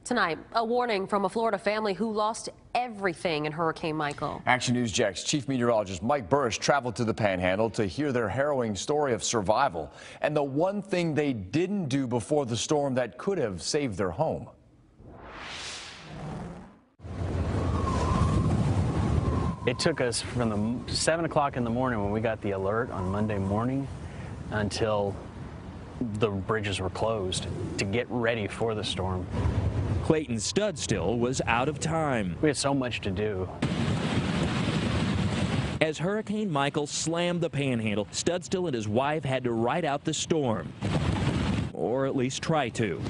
Tonight, a warning from a Florida family who lost everything in Hurricane Michael. Action News Jax Chief Meteorologist Mike Burrish traveled to the Panhandle to hear their harrowing story of survival and the one thing they didn't do before the storm that could have saved their home. It took us from 7 o'clock in the morning when we got the alert on Monday morning until the bridges were closed to get ready for the storm. Clayton Studstill was out of time. We had so much to do. As Hurricane Michael slammed the Panhandle, Studstill and his wife had to ride out the storm, or at least try to.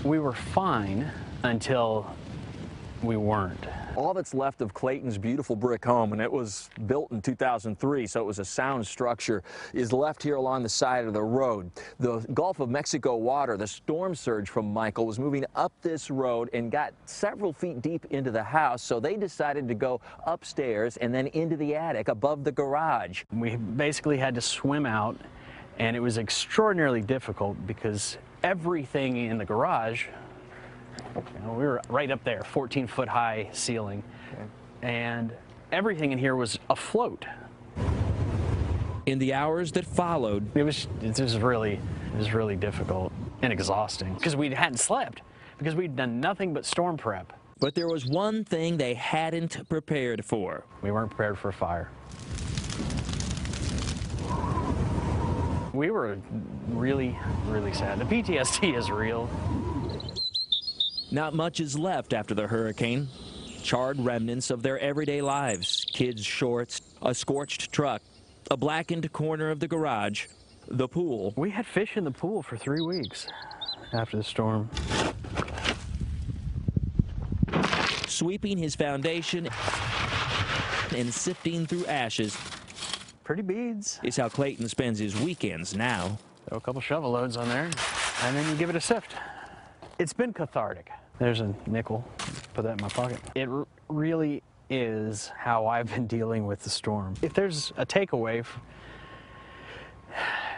We were fine until we weren't. All that's left of Clayton's beautiful brick home, and it was built in 2003, so it was a sound structure, is left here along the side of the road. The Gulf of Mexico water, the storm surge from Michael, was moving up this road and got several feet deep into the house, so they decided to go upstairs and then into the attic above the garage. We basically had to swim out, and it was extraordinarily difficult because everything in the garage, we were right up there, 14-foot high ceiling, and everything in here was afloat. In the hours that followed, it was really difficult and exhausting because we hadn't slept, because we'd done nothing but storm prep. But there was one thing they hadn't prepared for. We weren't prepared for a fire. We were really sad. The PTSD is real. Not much is left after the hurricane. Charred remnants of their everyday lives. Kids' shorts, a scorched truck, a blackened corner of the garage, the pool. We had fish in the pool for 3 weeks after the storm. Sweeping his foundation and sifting through ashes. Pretty beads. Is how Clayton spends his weekends now. Throw a couple shovel loads on there, and then you give it a sift. It's been cathartic. There's a nickel. Put that in my pocket. It really is how I've been dealing with the storm. If there's a takeaway,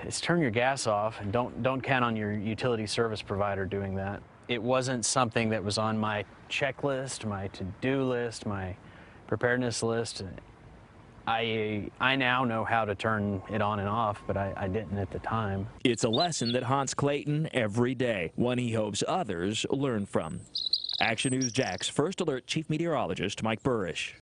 it's turn your gas off and don't count on your utility service provider doing that. It wasn't something that was on my checklist, my to-do list, my preparedness list. I now know how to turn it on and off, but I didn't at the time. It's a lesson that haunts Clayton every day, one he hopes others learn from. Action News Jax First Alert Chief Meteorologist Mike Burrish.